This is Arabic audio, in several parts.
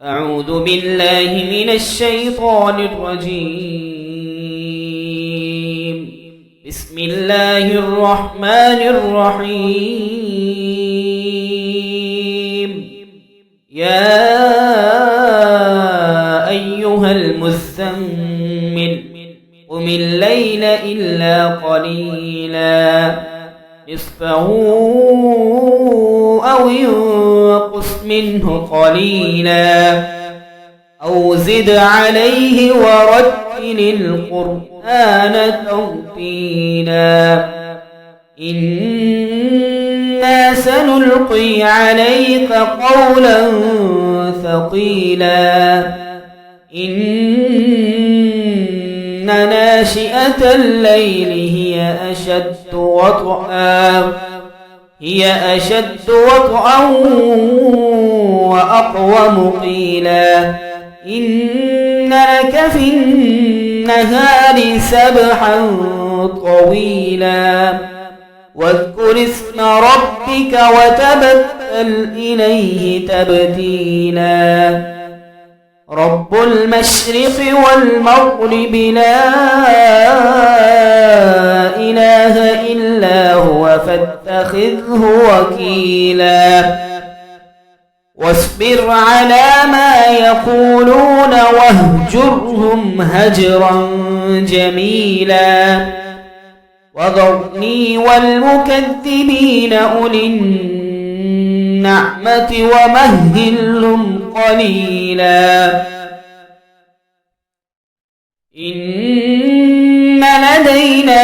أعوذ بالله من الشيطان الرجيم. بسم الله الرحمن الرحيم. يا أيها المزمل قم الليل إلا قليلا نصفه أو ينقص منه قليلا أو زد عليه ورتل القرآن ترتيلا إنا سنلقي عليك قولا ثقيلا إن ناشئة الليل هي أشد وطئا وأقوم قيلا إن لك في النهار سبحا طويلا واذكر اسم ربك وتبتل إليه تبتيلا رب المشرق والمغرب لا إله إلا هو فاتخذه وكيلا واصبر على ما يقولون واهجرهم هجرا جميلا وذرني والمكذبين أولي النعمة ومهلهم قليلا إن لدينا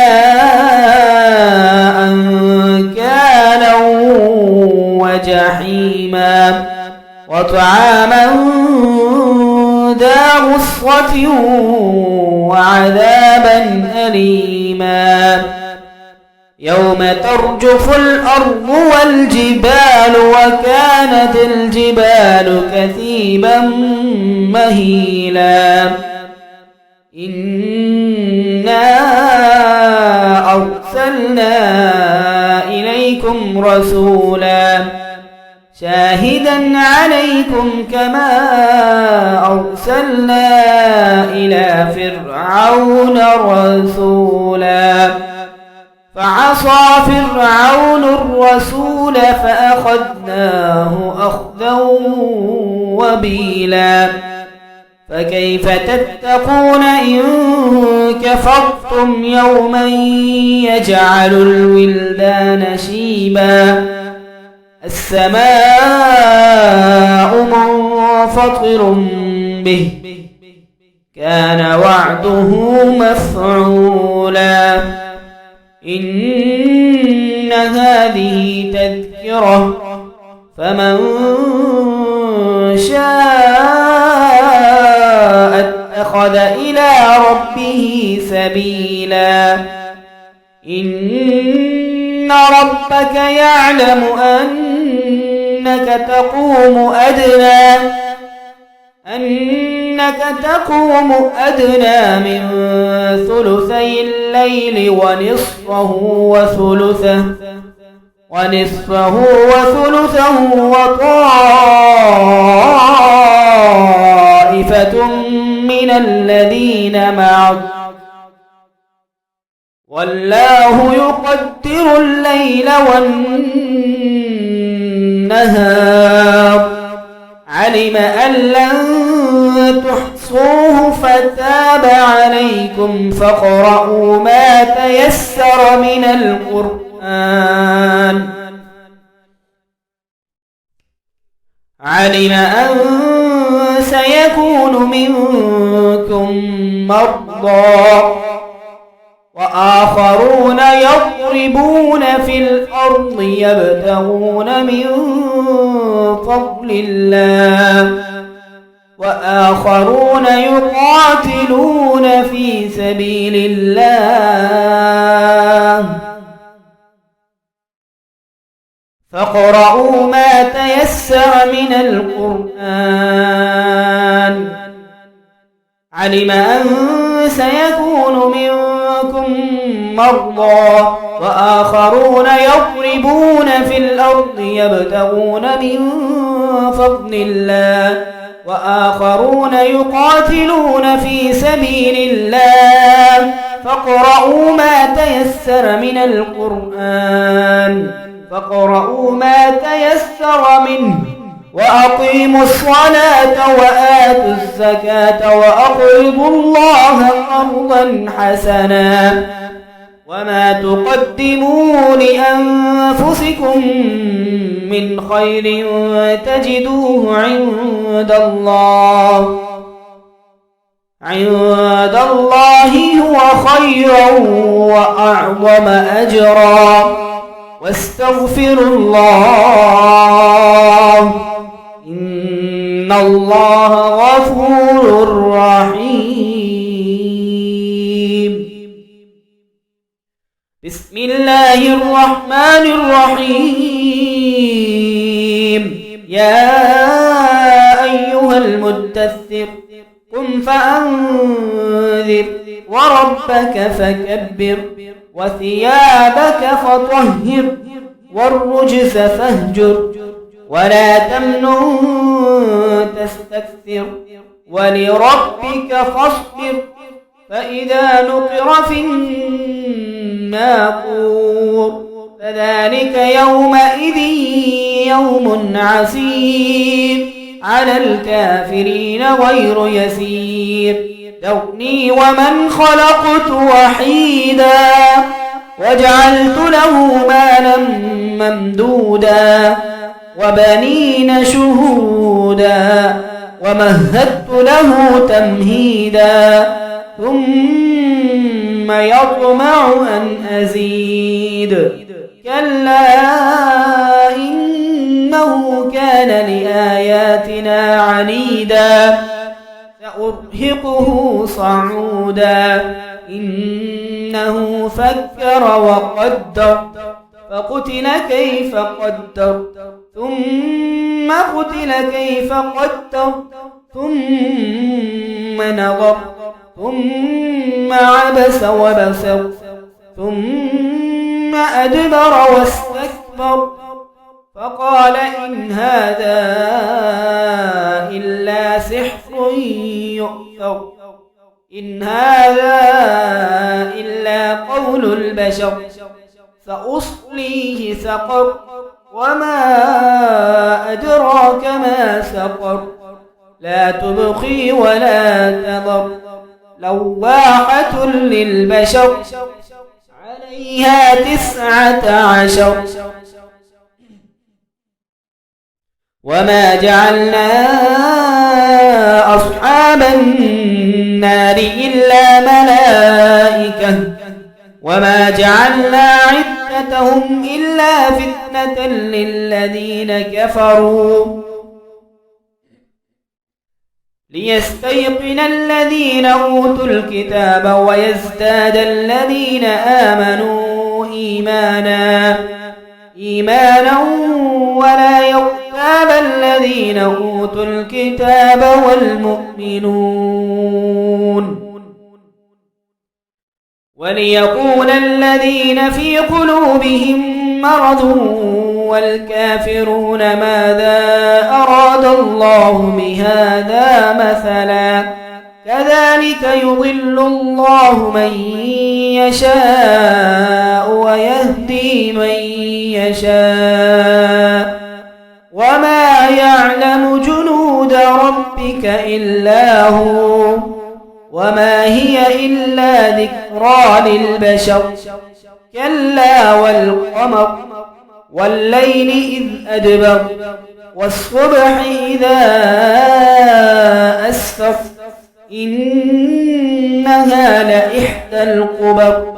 أنكالا وجحيما وطعاما ذا غصة وعذابا أليما يوم ترجف الأرض والجبال وكانت الجبال كثيبا مهيلا إنا أرسلنا إليكم رسولا شاهدا عليكم كما أرسلنا إلى فرعون رسولا فعصى فرعون الرسول فأخذناه أخذا وبيلا فكيف تتقون إن كفرتم يوما يجعل الولدان شيبا السماء منفطر به كان وعده مفعولا إن هذه تذكرة فمن شاء اتخذ إلى ربه سبيلا إن ربك يعلم أنك تقوم أدنى من ثلثي الليل ونصفه وثلثه وطائفة من الذين معك والله يقدر الليل والنهار علم أن لن تحصوه فتاب عليكم فاقرؤوا ما تيسر من القرآن علم أن سيكون منكم مرضى وآخرون يضربون في الأرض يبتغون من فضل الله وآخرون يقاتلون في سبيل الله فاقرؤوا ما تيسر من القرآن علم أن سيكون منكم مرضى وآخرون يضربون في الأرض يبتغون من فضل الله وآخرون يقاتلون في سبيل الله فاقرؤوا ما تيسر منه وأقيموا الصلاة وآتوا الزكاة وأقرضوا الله قرضا حسنا وما تقدموا لأنفسكم من خير تجدوه عند الله هو خيرا وأعظم أجرا واستغفروا الله إن الله غفور رحيم. بسم الله الرحمن الرحيم. يا أيها المدثر قم فأنذر وربك فكبر وثيابك فطهر والرجز فاهجر ولا تمنن تستكثر ولربك فاصبر فإذا نقر في الناقور فذلك يومئذ يوم عسير على الكافرين غير يسير. ذرني ومن خلقت وحيدا وجعلت له مالا ممدودا وبنين شهودا ومهدت له تمهيدا ثم يطمع أن أزيد كلا إنه كان لآياتنا عنيدا سأرهقه صعودا إنه فكر وقدر فقتل كيف قدر ثم قتل كيف قدر ثم نظر ثم عبس وبسر ثم أدبر واستكبر فقال إن هذا إلا سحر يؤثر إن هذا إلا قول البشر سأصليه سقر وما أدراك ما سقر لا تبقي ولا تذر لواحة للبشر عليها 19 وما جعلنا أصحاب النار إلا ملائكة وما جعلنا عدتهم إلا فتنة للذين كفروا ليستيقن الذين أوتوا الكتاب ويزداد الذين آمنوا إيمانا ولا يرتاب الذين أوتوا الكتاب والمؤمنون وليقول الذين في قلوبهم مرض والكافرون ماذا أراد الله بهذا مثلا كذلك يضل الله من يشاء ويهدي من يشاء وما يعلم جنود ربك إلا هو وما هي إلا ذكرى للبشر كلا والقمر والليل إذ أدبر والصبح إذا أسفر إنها لإحدى الكبر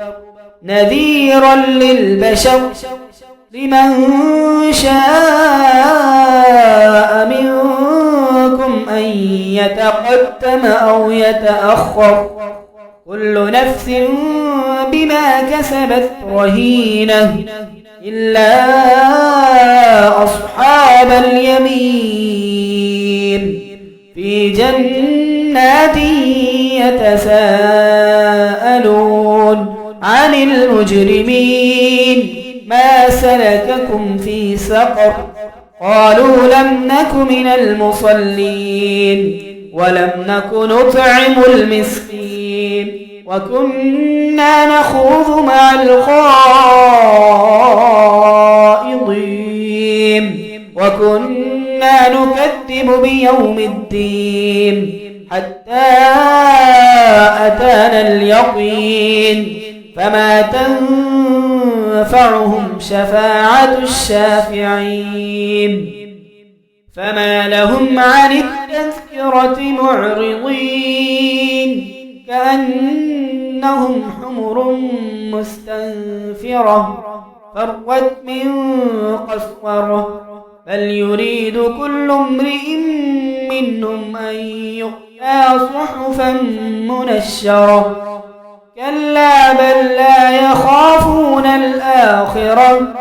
نذيرا للبشر لمن شاء منكم أن يتقدم أو يتأخر كل نفس بما كسبت رهينة إلا أصحاب اليمين في جنات يتساءلون عن المجرمين ما سلككم في سقر قالوا لم نك من المصلين ولم نك نطعم المسكين وكنا نخوض مع الخائضين وكنا نكذب بيوم الدين حتى أتانا اليقين فما تنفعهم شفاعة الشافعين فما لهم عن التذكرة معرضين كأنهم حمر مستنفرة فرت من قسورة بل يريد كل امرئ منهم أن يؤتى صحفا منشرة كلا بل لا يخافون الآخرة